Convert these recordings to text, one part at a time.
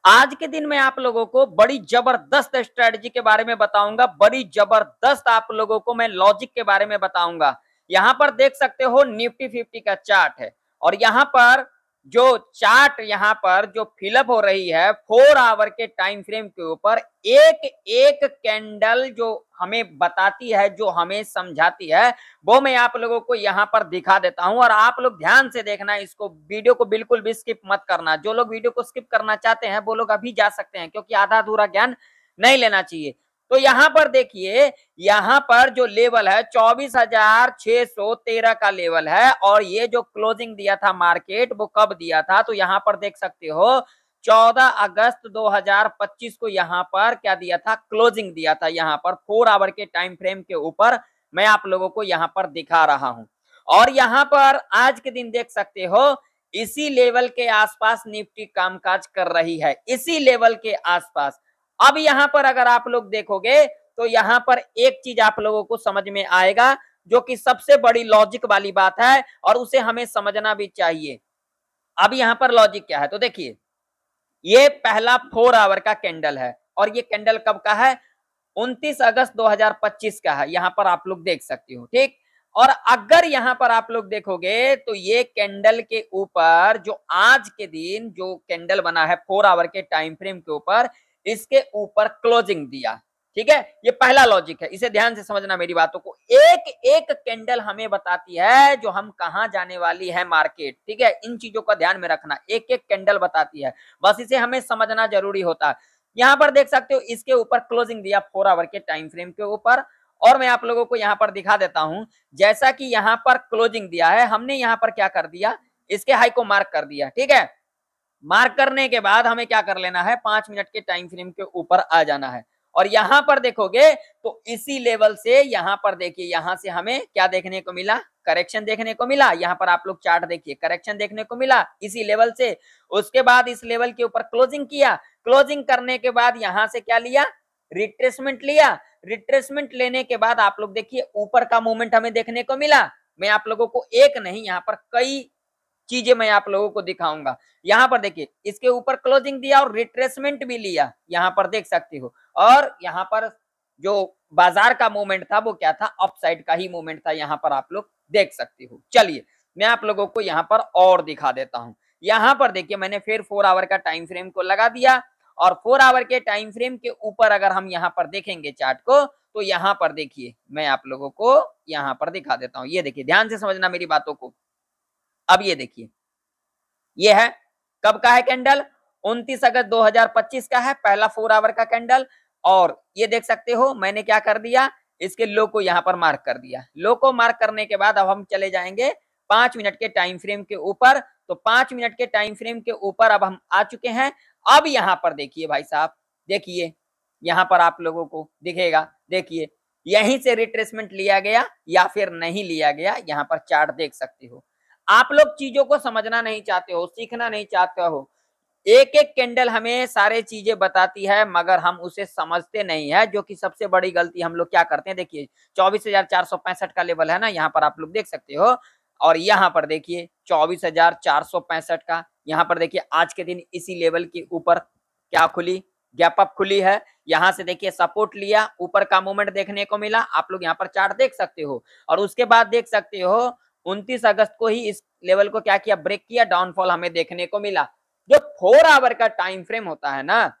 आज के दिन मैं आप लोगों को बड़ी जबरदस्त स्ट्रेटजी के बारे में बताऊंगा, बड़ी जबरदस्त आप लोगों को मैं लॉजिक के बारे में बताऊंगा। यहां पर देख सकते हो निफ्टी 50 का चार्ट है और यहां पर जो चार्ट यहां पर जो फिलअप हो रही है 4 आवर के टाइम फ्रेम के ऊपर, एक एक कैंडल जो हमें बताती है, जो हमें समझाती है, वो मैं आप लोगों को यहां पर दिखा देता हूं। और आप लोग ध्यान से देखना, इसको वीडियो को बिल्कुल भी स्किप मत करना। जो लोग वीडियो को स्किप करना चाहते हैं वो लोग अभी जा सकते हैं, क्योंकि आधा अधूरा ज्ञान नहीं लेना चाहिए। तो यहां पर देखिए, यहां पर जो लेवल है 24,613 का लेवल है और ये जो क्लोजिंग दिया था मार्केट, वो कब दिया था तो यहां पर देख सकते हो 14 अगस्त 2025 को यहां पर क्या दिया था, क्लोजिंग दिया था। यहां पर 4 आवर के टाइम फ्रेम के ऊपर मैं आप लोगों को यहां पर दिखा रहा हूं और यहां पर आज के दिन देख सकते हो इसी लेवल के आसपास निफ्टी कामकाज कर रही है, इसी लेवल के आसपास। अब यहां पर अगर आप लोग देखोगे तो यहां पर एक चीज आप लोगों को समझ में आएगा, जो कि सबसे बड़ी लॉजिक वाली बात है और उसे हमें समझना भी चाहिए। अब यहां पर लॉजिक क्या है तो देखिए, ये पहला 4 आवर का कैंडल है और ये कैंडल कब का है, 29 अगस्त 2025 का है। यहां पर आप लोग देख सकते हो, ठीक। और अगर यहां पर आप लोग देखोगे तो ये कैंडल के ऊपर जो आज के दिन जो कैंडल बना है 4 आवर के टाइम फ्रेम के ऊपर, इसके ऊपर क्लोजिंग दिया, ठीक है। ये पहला लॉजिक है, इसे ध्यान से समझना मेरी बातों को। एक एक कैंडल हमें बताती है जो हम कहां जाने वाली है मार्केट, ठीक है। इन चीजों का ध्यान में रखना, एक एक कैंडल बताती है, बस इसे हमें समझना जरूरी होता है। यहां पर देख सकते हो इसके ऊपर क्लोजिंग दिया 4 आवर के टाइम फ्रेम के ऊपर और मैं आप लोगों को यहां पर दिखा देता हूं। जैसा कि यहां पर क्लोजिंग दिया है, हमने यहां पर क्या कर दिया, इसके हाई को मार्क कर दिया, ठीक है। मार्क करने के बाद हमें क्या कर लेना है, 5 मिनट के टाइम फ्रेम के ऊपर आ जाना है और यहां पर देखोगे तो इसी लेवल से यहां पर देखिए, यहां से हमें क्या देखने को मिला, करेक्शन देखने को मिला। यहां पर आप लोग चार्ट देखिए, करेक्शन देखने को मिला इसी लेवल से। उसके बाद इस लेवल के ऊपर क्लोजिंग किया, क्लोजिंग करने के बाद यहां से क्या लिया, रिट्रेसमेंट लिया। रिट्रेसमेंट लेने के बाद आप लोग देखिए ऊपर का मूवमेंट हमें देखने को मिला। मैं आप लोगों को एक नहीं, यहां पर कई चीजें मैं आप लोगों को दिखाऊंगा। यहां पर देखिए इसके ऊपर क्लोजिंग दिया और रिट्रेसमेंट भी लिया, यहां पर देख सकते हो। और यहां पर जो बाजार का मूवमेंट था वो क्या था, अपसाइड का ही मूवमेंट था, यहां पर आप लोग देख सकते हो। चलिए मैं आप लोगों को यहां पर और दिखा देता हूं। यहां पर देखिए मैंने फिर 4 आवर का टाइम फ्रेम को लगा दिया और 4 आवर के टाइम फ्रेम के ऊपर अगर हम यहां पर देखेंगे चार्ट को, तो यहां पर देखिए मैं आप लोगों को यहां पर दिखा देता हूं। ये देखिए, ध्यान से समझना मेरी बातों को। अब ये देखिए, ये है कब का है कैंडल, 29 अगस्त 2025 का है, पहला 4 आवर का कैंडल। और ये देख सकते हो मैंने क्या कर दिया, इसके लो को यहां पर मार्क कर दिया। लो को मार्क करने के बाद अब हम चले जाएंगे 5 मिनट के टाइम फ्रेम के ऊपर। तो 5 मिनट के टाइम फ्रेम के ऊपर अब हम आ चुके हैं। अब यहां पर देखिए भाई साहब, देखिए यहां पर आप लोगों को दिखेगा, देखिए यहीं से रिट्रेसमेंट लिया गया या फिर नहीं लिया गया, यहां पर चार्ट देख सकते हो। आप लोग चीजों को समझना नहीं चाहते हो, सीखना नहीं चाहते हो। एक एक कैंडल हमें सारे चीजें बताती है मगर हम उसे समझते नहीं है, जो कि सबसे बड़ी गलती हम लोग क्या करते हैं। देखिए 24,465 का लेवल है ना, यहाँ पर आप लोग देख सकते हो। और यहाँ पर देखिए 24,465 का, यहाँ पर देखिए आज के दिन इसी लेवल के ऊपर क्या खुली, गैप अप खुली है। यहाँ से देखिए सपोर्ट लिया, ऊपर का मूवमेंट देखने को मिला, आप लोग यहाँ पर चार्ट देख सकते हो। और उसके बाद देख सकते हो 29 अगस्त को ही इस लेवल को क्या किया, ब्रेक किया, डाउनफॉल हमें देखने को मिला। जो 4 आवर का टाइम फ्रेम होता है ना,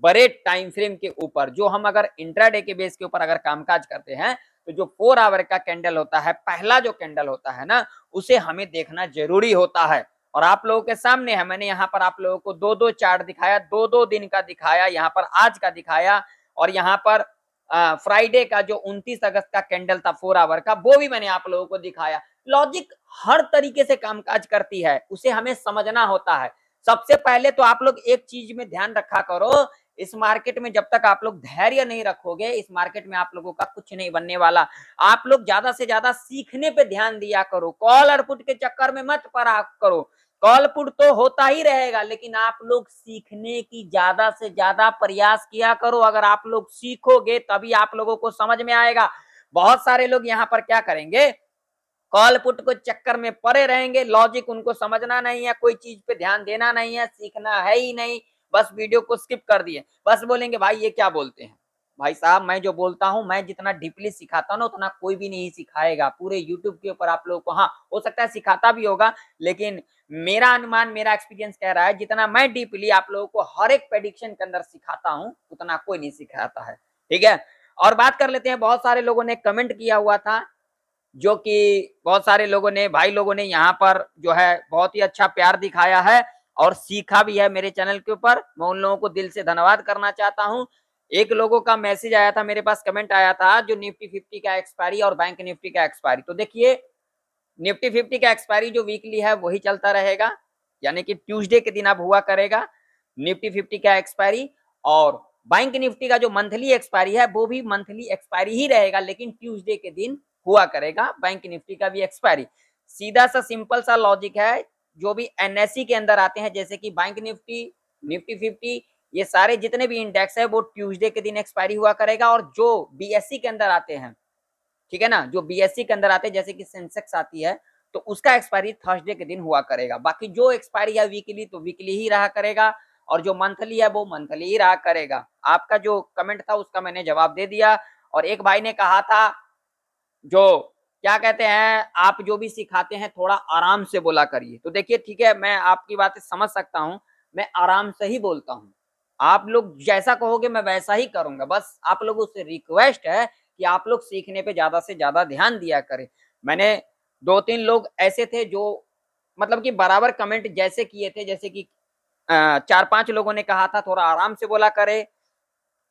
बड़े टाइम फ्रेम के ऊपर जो हम अगर इंट्राडे के बेस के ऊपर अगर कामकाज करते हैं, तो जो 4 आवर का कैंडल होता है, पहला जो कैंडल होता है ना, उसे हमें देखना जरूरी होता है। और आप लोगों के सामने है, मैंने यहाँ पर आप लोगों को दो दो चार्ट दिखाया, दो दो दिन का दिखाया, यहाँ पर आज का दिखाया और यहाँ पर फ्राइडे का जो 29 अगस्त का कैंडल था 4 आवर का, वो भी मैंने आप लोगों को दिखाया। लॉजिक हर तरीके से कामकाज करती है, उसे हमें समझना होता है। सबसे पहले तो आप लोग एक चीज में ध्यान रखा करो, इस मार्केट में जब तक आप लोग धैर्य नहीं रखोगे, इस मार्केट में आप लोगों का कुछ नहीं बनने वाला। आप लोग ज्यादा से ज्यादा सीखने पे ध्यान दिया करो, कॉल और पुट के चक्कर में मत पड़ा करो। कॉल पुट तो होता ही रहेगा, लेकिन आप लोग सीखने की ज्यादा से ज्यादा प्रयास किया करो। अगर आप लोग सीखोगे तभी आप लोगों को समझ में आएगा। बहुत सारे लोग यहाँ पर क्या करेंगे, कॉल पुट को चक्कर में पड़े रहेंगे, लॉजिक उनको समझना नहीं है, कोई चीज पे ध्यान देना नहीं है, सीखना है ही नहीं, बस वीडियो को स्किप कर दिए, बस बोलेंगे भाई ये क्या बोलते हैं। भाई साहब मैं जो बोलता हूँ, मैं जितना डीपली सिखाता हूँ ना उतना कोई भी नहीं सिखाएगा पूरे यूट्यूब के ऊपर आप लोगों को। हाँ हो सकता है सिखाता भी होगा, लेकिन मेरा अनुमान, मेरा एक्सपीरियंस कह रहा है जितना मैं डीपली आप लोगों को हर एक प्रेडिक्शन के अंदर सिखाता हूँ उतना कोई नहीं सिखाता है, ठीक है। और बात कर लेते हैं, बहुत सारे लोगों ने कमेंट किया हुआ था, जो कि बहुत सारे लोगों ने, भाई लोगों ने यहाँ पर जो है बहुत ही अच्छा प्यार दिखाया है और सीखा भी है मेरे चैनल के ऊपर। मैं उन लोगों को दिल से धन्यवाद करना चाहता हूँ। एक लोगों का मैसेज आया था मेरे पास, कमेंट आया था, जो निफ्टी 50 का एक्सपायरी और बैंक निफ्टी का एक्सपायरी। तो देखिए निफ्टी 50 का एक्सपायरी जो वीकली है वही चलता रहेगा, यानी कि ट्यूसडे के दिन अब हुआ करेगा निफ्टी 50 का एक्सपायरी। और बैंक निफ्टी का जो मंथली एक्सपायरी है वो भी मंथली एक्सपायरी ही रहेगा, लेकिन ट्यूसडे के दिन हुआ करेगा बैंक निफ्टी का भी एक्सपायरी। सीधा सा सिंपल सा लॉजिक है। जो भी एनएससी के अंदर आते हैं जैसे कि बैंक निफ्टी, निफ्टी 50, ये सारे जितने भी इंडेक्स है वो ट्यूसडे के दिन एक्सपायरी हुआ करेगा। और जो बीएससी के अंदर आते हैं, ठीक है ना, जो बीएससी के अंदर आते हैं जैसे कि सेंसेक्स आती है, तो उसका एक्सपायरी थर्सडे के दिन हुआ करेगा। बाकी जो एक्सपायरी है वीकली तो वीकली ही रहा करेगा, और जो मंथली है वो मंथली ही रहा करेगा। आपका जो कमेंट था उसका मैंने जवाब दे दिया। और एक भाई ने कहा था, जो क्या कहते हैं, आप जो भी सिखाते हैं थोड़ा आराम से बोला करिए। तो देखिए ठीक है, मैं आपकी बातें समझ सकता हूँ, मैं आराम से ही बोलता हूँ, आप लोग जैसा कहोगे मैं वैसा ही करूंगा। बस आप लोगों से रिक्वेस्ट है कि आप लोग सीखने पे ज्यादा से ज्यादा ध्यान दिया करें। मैंने 2-3 लोग ऐसे थे जो मतलब कि बराबर कमेंट जैसे किए थे, जैसे कि 4-5 लोगों ने कहा था थोड़ा आराम से बोला करे,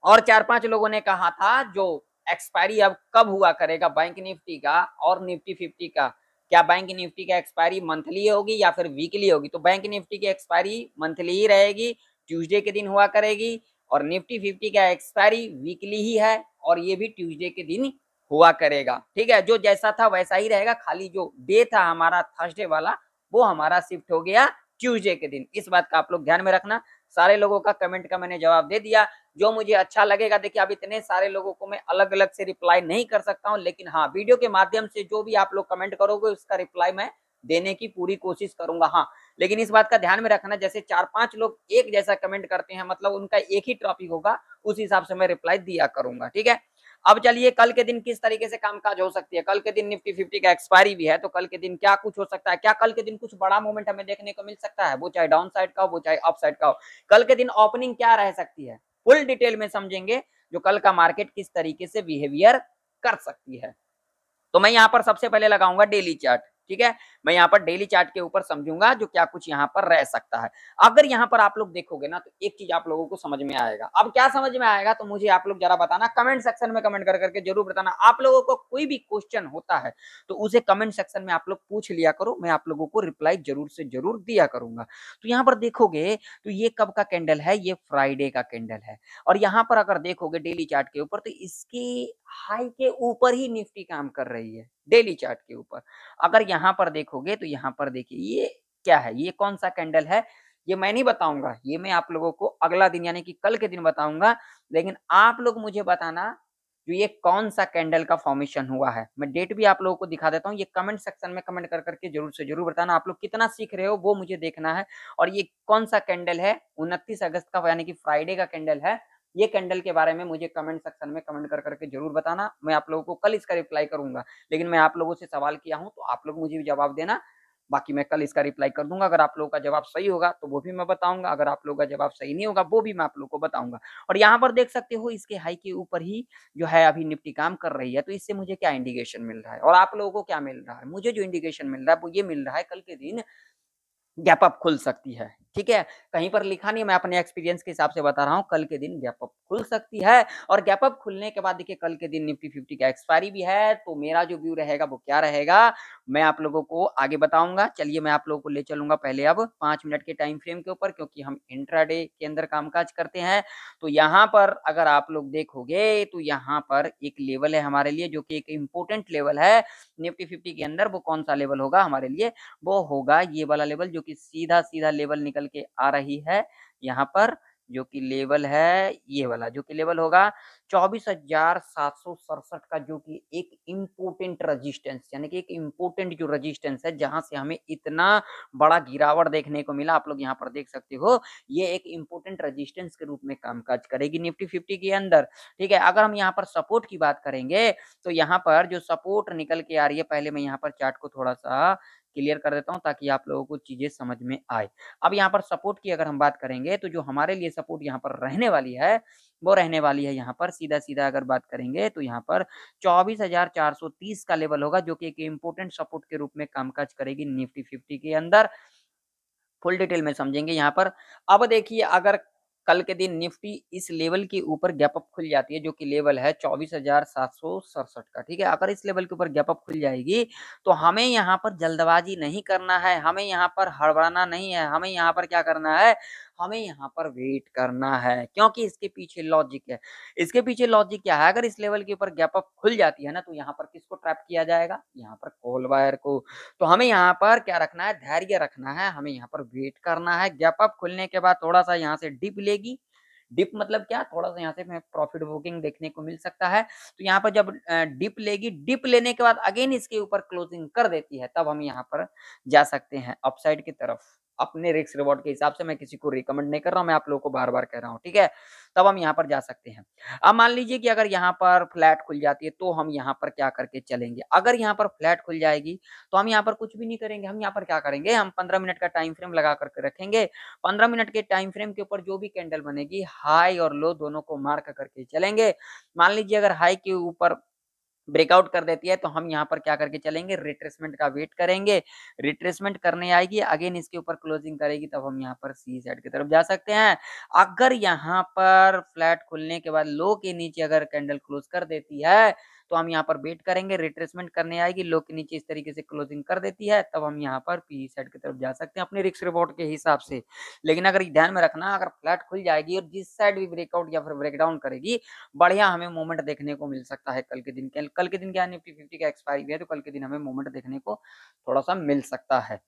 और 4-5 लोगों ने कहा था जो एक्सपायरी अब कब हुआ करेगा बैंक निफ्टी का और निफ्टी 50 का, क्या बैंक निफ्टी का एक्सपायरी मंथली होगी या फिर वीकली होगी। तो बैंक निफ्टी की एक्सपायरी मंथली ही रहेगी, ट्यूसडे के दिन हुआ करेगी, और निफ्टी 50 का एक्सपायरी वीकली ही है और ये भी ट्यूसडे के दिन हुआ करेगा, ठीक है। जो जैसा था वैसा ही रहेगा, खाली जो डे था हमारा थर्सडे वाला वो हमारा शिफ्ट हो गया ट्यूसडे के दिन। इस बात का आप लोग ध्यान में रखना। सारे लोगों का कमेंट का मैंने जवाब दे दिया, जो मुझे अच्छा लगेगा। देखिए अब इतने सारे लोगों को मैं अलग अलग से रिप्लाई नहीं कर सकता हूं, लेकिन हाँ वीडियो के माध्यम से जो भी आप लोग कमेंट करोगे उसका रिप्लाई मैं देने की पूरी कोशिश करूंगा। हाँ लेकिन इस बात का ध्यान में रखना, जैसे 4-5 लोग एक जैसा कमेंट करते हैं मतलब उनका एक ही टॉपिक होगा, उस हिसाब से मैं रिप्लाई दिया करूंगा, ठीक है। अब चलिए कल के दिन किस तरीके से कामकाज हो सकती है। कल के दिन निफ्टी 50 का एक्सपायरी भी है, तो कल के दिन क्या कुछ हो सकता है, क्या कल के दिन कुछ बड़ा मूवमेंट हमें देखने को मिल सकता है, वो चाहे डाउन साइड का हो वो चाहे अप साइड का हो। कल के दिन ओपनिंग क्या रह सकती है फुल डिटेल में समझेंगे, जो कल का मार्केट किस तरीके से बिहेवियर कर सकती है। तो मैं यहाँ पर सबसे पहले लगाऊंगा डेली चार्ट, ठीक है। मैं यहाँ पर डेली चार्ट के ऊपर समझूंगा जो क्या कुछ यहाँ पर रह सकता है। अगर यहाँ पर आप लोग देखोगे ना तो एक चीज आप लोगों को समझ में आएगा। अब क्या समझ में आएगा तो मुझे आप लोग जरा बताना, कमेंट सेक्शन में कमेंट कर करके जरूर बताना। आप लोगों को कोई भी क्वेश्चन होता है तो उसे कमेंट सेक्शन में आप लोग पूछ लिया करो, मैं आप लोगों को रिप्लाई जरूर से जरूर दिया करूंगा। तो यहाँ पर देखोगे तो ये कब का कैंडल है, ये फ्राइडे का कैंडल है। और यहाँ पर अगर देखोगे डेली चार्ट के ऊपर तो इसके हाई के ऊपर ही निफ्टी काम कर रही है डेली चार्ट के ऊपर। अगर यहाँ पर देखोगे तो यहाँ पर देखिए ये क्या है, ये कौन सा कैंडल है, ये मैं नहीं बताऊंगा, ये मैं आप लोगों को अगला दिन यानी कि कल के दिन बताऊंगा। लेकिन आप लोग मुझे बताना जो ये कौन सा कैंडल का फॉर्मेशन हुआ है। मैं डेट भी आप लोगों को दिखा देता हूँ, ये कमेंट सेक्शन में कमेंट कर करके जरूर से जरूर बताना। आप लोग कितना सीख रहे हो वो मुझे देखना है। और ये कौन सा कैंडल है, 29 अगस्त का यानी कि फ्राइडे का कैंडल है। ये कैंडल के बारे में मुझे कमेंट सेक्शन में कमेंट कर करके जरूर बताना, मैं आप लोगों को कल इसका रिप्लाई करूंगा। लेकिन मैं आप लोगों से सवाल किया हूं तो आप लोग मुझे भी जवाब देना, बाकी मैं कल इसका रिप्लाई कर दूंगा। अगर आप लोगों का जवाब सही होगा तो वो भी मैं बताऊंगा, अगर आप लोगों का जवाब सही नहीं होगा वो भी मैं आप लोगों को बताऊंगा। और यहाँ पर देख सकते हो इसके हाई के ऊपर ही जो है अभी निफ्टी काम कर रही है। तो इससे मुझे क्या इंडिकेशन मिल रहा है और आप लोगों को क्या मिल रहा है, मुझे जो इंडिकेशन मिल रहा है वो ये मिल रहा है कल के दिन गैप अप खुल सकती है, ठीक है। कहीं पर लिखा नहीं, मैं अपने एक्सपीरियंस के हिसाब से बता रहा हूँ, कल के दिन गैप अप खुल सकती है। और गैप अप खुलने के बाद देखिए कल के दिन निफ्टी 50 का एक्सपायरी भी है। तो मेरा जो व्यू रहेगा वो क्या रहेगा मैं आप लोगों को आगे बताऊंगा। चलिए मैं आप लोगों को ले चलूंगा पहले अब 5 मिनट के टाइम फ्रेम के ऊपर, क्योंकि हम इंट्राडे के अंदर कामकाज करते हैं। तो यहाँ पर अगर आप लोग देखोगे तो यहाँ पर एक लेवल है हमारे लिए जो कि एक इम्पोर्टेंट लेवल है निफ्टी 50 के अंदर। वो कौन सा लेवल होगा हमारे लिए, वो होगा ये वाला लेवल जो कि सीधा सीधा लेवल निकल के आ रही है यहाँ पर जो कि लेवल है ये वाला, जो कि लेवल होगा 24,767 का, जो कि एक इम्पोर्टेंट रेजिस्टेंस यानी कि एक इम्पोर्टेंट जो रेजिस्टेंस है जहां से हमें इतना बड़ा गिरावट देखने को मिला। आप लोग यहाँ पर देख सकते हो, ये एक इम्पोर्टेंट रेजिस्टेंस के रूप में कामकाज करेगी निफ्टी 50 के अंदर। ठीक है, अगर हम यहाँ पर सपोर्ट की बात करेंगे तो यहाँ पर जो सपोर्ट निकल के आ रही है, पहले मैं यहाँ पर चार्ट को थोड़ा सा क्लियर कर देता हूँ ताकि आप लोगों को चीजें समझ में आए। अब यहाँ पर सपोर्ट की अगर हम बात करेंगे तो जो हमारे लिए सपोर्ट यहाँ पर रहने वाली है वो रहने वाली है यहाँ पर सीधा सीधा अगर बात करेंगे तो यहाँ पर 24,430 का लेवल होगा, जो कि एक इम्पोर्टेंट सपोर्ट के रूप में कामकाज करेगी निफ्टी 50 के अंदर। फुल डिटेल में समझेंगे यहाँ पर। अब देखिए, अगर कल के दिन निफ्टी इस लेवल के ऊपर गैप अप खुल जाती है, जो कि लेवल है 24,767 का, ठीक है, अगर इस लेवल के ऊपर गैप अप खुल जाएगी तो हमें यहाँ पर जल्दबाजी नहीं करना है, हमें यहाँ पर हड़बड़ाना नहीं है, हमें यहाँ पर क्या करना है, हमें यहाँ पर वेट करना है, क्योंकि इसके पीछे लॉजिक है। इसके पीछे लॉजिक क्या है, अगर इस लेवल के ऊपर गैप अप खुल जाती है ना तो यहाँ पर किसको ट्रैप किया जाएगा, यहाँ पर कॉल बायर को। तो हमें यहाँ पर क्या रखना है, धैर्य रखना है, हमें यहाँ पर वेट करना है। गैप अप खुलने के बाद थोड़ा सा यहाँ से डिप लेगी, डिप मतलब क्या, थोड़ा सा यहाँ से हमें प्रॉफिट बुकिंग देखने को मिल सकता है। तो यहाँ पर जब डिप लेगी, डिप लेने के बाद अगेन इसके ऊपर क्लोजिंग कर देती है, तब हम यहाँ पर जा सकते हैं अपसाइड की तरफ। अपने रिस्क रिवॉर्ड के हिसाब से, मैं किसी को रिकमेंड नहीं कर रहा हूँ, मैं आप लोगों को बार बार कह रहा हूँ, ठीक है, तब हम यहाँ पर जा सकते हैं। अब मान लीजिए कि अगर यहाँ पर फ्लैट खुल जाती है तो हम यहाँ पर क्या करके चलेंगे। अगर यहाँ पर फ्लैट खुल जाएगी तो हम यहाँ पर कुछ भी नहीं करेंगे, हम यहाँ पर क्या करेंगे, हम 15 मिनट का टाइम फ्रेम लगा करके रखेंगे। 15 मिनट के टाइम फ्रेम के ऊपर जो भी कैंडल बनेगी, हाई और लो दोनों को मार्क करके चलेंगे। मान लीजिए अगर हाई के ऊपर ब्रेकआउट कर देती है तो हम यहाँ पर क्या करके चलेंगे, रिट्रेसमेंट का वेट करेंगे। रिट्रेसमेंट करने आएगी, अगेन इसके ऊपर क्लोजिंग करेगी, तब हम यहाँ पर सी साइड की तरफ जा सकते हैं। अगर यहाँ पर फ्लैट खुलने के बाद लो के नीचे अगर कैंडल क्लोज कर देती है तो हम यहाँ पर वेट करेंगे। रिट्रेसमेंट करने आएगी, लो के नीचे इस तरीके से क्लोजिंग कर देती है, तब हम यहाँ पर पी साइड की तरफ जा सकते हैं अपने रिस्क रिवॉर्ड के हिसाब से। लेकिन अगर ध्यान में रखना, अगर फ्लैट खुल जाएगी और जिस साइड भी ब्रेकआउट या फिर ब्रेकडाउन करेगी, बढ़िया हमें मूवमेंट देखने को मिल सकता है कल के दिन। कल के दिन क्या, निफ्टी 50 का एक्सपायरी भी है, तो कल के दिन हमें मूवमेंट देखने को थोड़ा सा मिल सकता है।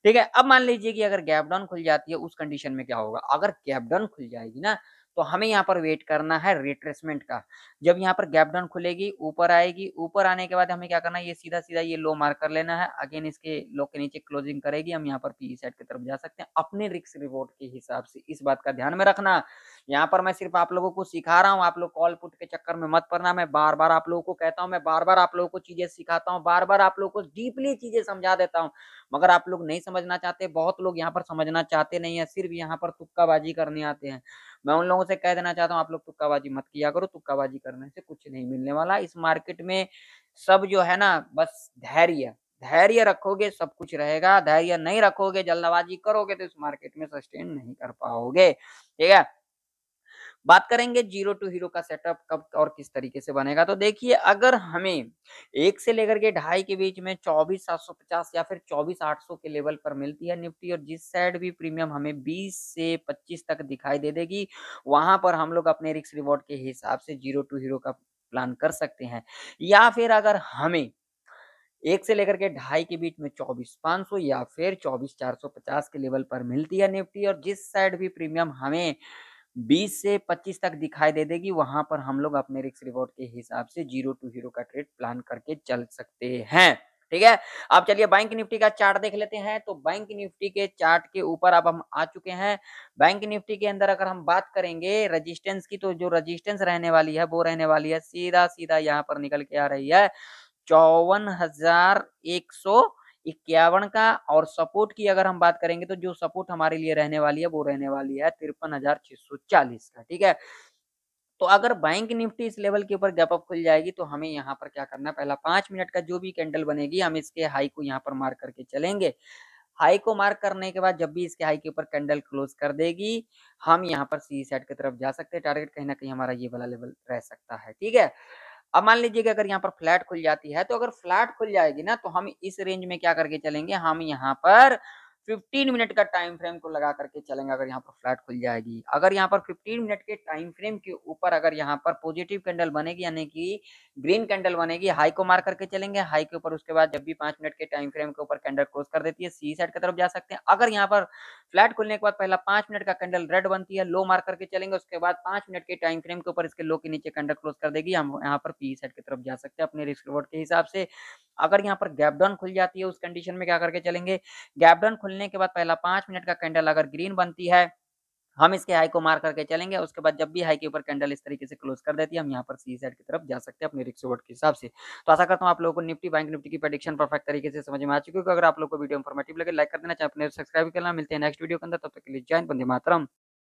ठीक है, अब मान लीजिए कि अगर गैप डाउन खुल जाती है, उस कंडीशन में क्या होगा, अगर गैप डाउन खुल जाएगी ना तो हमें यहाँ पर वेट करना है रिट्रेसमेंट का। जब यहाँ पर गैप डाउन खुलेगी, ऊपर आएगी, ऊपर आने के बाद हमें क्या करना है, ये सीधा सीधा ये लो मार्क कर लेना है। अगेन इसके लो के नीचे क्लोजिंग करेगी, हम यहाँ पर पी साइड की तरफ जा सकते हैं अपने रिस्क रिवॉर्ड के हिसाब से। इस बात का ध्यान में रखना, यहाँ पर मैं सिर्फ आप लोगों को सिखा रहा हूँ, आप लोग कॉल पुट के चक्कर में मत पड़ना। मैं बार बार आप लोगों को कहता हूँ, मैं बार बार आप लोगों को चीजें सिखाता हूँ, बार बार आप लोगों को डीपली चीजें समझा देता हूँ, मगर आप लोग नहीं समझना चाहते। बहुत लोग यहाँ पर समझना चाहते नहीं है, सिर्फ यहाँ पर तुक्काबाजी करने आते हैं। मैं उन लोगों से कह देना चाहता हूँ, आप लोग तुक्काबाजी मत किया करो, तुक्काबाजी करने से कुछ नहीं मिलने वाला इस मार्केट में। सब जो है ना, बस धैर्य, धैर्य रखोगे सब कुछ रहेगा, धैर्य नहीं रखोगे, जल्दबाजी करोगे तो इस मार्केट में सस्टेन नहीं कर पाओगे। ठीक है, बात करेंगे जीरो टू हीरो का सेटअप कब और किस तरीके से बनेगा। तो देखिए, अगर हमें 1 से लेकर के 2.5 के बीच में 24,750 या फिर 24,800 के लेवल पर मिलती है निफ्टी, और जिस साइड भी प्रीमियम हमें 20 से 25 तक दिखाई दे देगी, वहां पर हम लोग अपने रिस्क रिवॉर्ड के हिसाब से जीरो टू हीरो का प्लान कर सकते हैं। या फिर अगर हमें 1 से लेकर के 2.5 के बीच में 24,500 या फिर 24,450 के लेवल पर मिलती है निफ्टी, और जिस साइड भी प्रीमियम हमें 20 से 25 तक दिखाई दे देगी, वहां पर हम लोग अपने रिस्क रिवॉर्ड के हिसाब से जीरो टू हीरो का ट्रेड प्लान करके चल सकते हैं। ठीक है, अब चलिए बैंक निफ्टी का चार्ट देख लेते हैं। तो बैंक निफ्टी के चार्ट के ऊपर अब हम आ चुके हैं। बैंक निफ्टी के अंदर अगर हम बात करेंगे रेजिस्टेंस की, तो जो रेजिस्टेंस रहने वाली है वो रहने वाली है सीधा सीधा यहाँ पर निकल के आ रही है 54,151 का। और सपोर्ट की अगर हम बात करेंगे तो जो सपोर्ट हमारे लिए रहने वाली है वो रहने वाली है 53,640 का। ठीक है, तो अगर बैंक निफ्टी इस लेवल के ऊपर गैप अप खुल जाएगी तो हमें यहाँ पर क्या करना है, पहला 5 मिनट का जो भी कैंडल बनेगी, हम इसके हाई को यहाँ पर मार्क करके चलेंगे। हाई को मार्क करने के बाद जब भी इसके हाई के ऊपर कैंडल क्लोज कर देगी, हम यहाँ पर सी साइड की तरफ जा सकते हैं। टारगेट कहीं ना कहीं हमारा ये वाला लेवल रह सकता है। ठीक है, अब मान लीजिए कि अगर यहाँ पर फ्लैट खुल जाती है, तो अगर फ्लैट खुल जाएगी ना तो हम इस रेंज में क्या करके चलेंगे, हम यहाँ पर 15 मिनट का टाइम फ्रेम को लगा करके चलेंगे अगर यहाँ पर फ्लैट खुल जाएगी। अगर यहाँ पर 15 मिनट के टाइम फ्रेम के ऊपर अगर यहाँ पर पॉजिटिव कैंडल बनेगी यानी कि ग्रीन कैंडल बनेगी, हाई को मार करके चलेंगे, हाई के ऊपर उसके बाद जब भी 5 मिनट के टाइम फ्रेम के ऊपर कैंडल क्लोज कर देती है सी साइड की तरफ जा सकते हैं। अगर यहाँ पर फ्लैट खुलने के बाद पहला 5 मिनट का कैंडल रेड बनती है, लो मार करके चलेंगे, उसके बाद 5 मिनट के टाइम फ्रेम के ऊपर इसके लो के नीचे कैंडल क्लोज कर देगी, हम यहाँ पर पी साइड की तरफ जा सकते हैं अपने रिस्क रिवॉर्ड के हिसाब से। अगर यहाँ पर गैप डाउन खुल जाती है उस कंडीशन में क्या करके चलेंगे, गैप डाउन खुलने के बाद पहला 5 मिनट का कैंडल अगर ग्रीन बनती है, हम इसके हाई को मार करके चलेंगे, उसके बाद जब भी हाई के ऊपर कैंडल इस तरीके से क्लोज कर देती है, हम यहाँ पर सी साइड की तरफ जा सकते हैं अपने रिस्क रिवॉर्ड के हिसाब से। तो आशा करता हूँ आप लोगों को निफ्टी बैंक निफ्टी की प्रेडिक्शन परफेक्ट तरीके से समझ में आ चुकी होगी। अगर आप लोग को वीडियो इन्फॉर्मेटिव लगे लाइक कर देना, चाहे अपने सब्सक्राइब करना। मिलते हैं नेक्स्ट वीडियो के अंदर, तब तक के लिए जय हिंद, वंदे मातरम।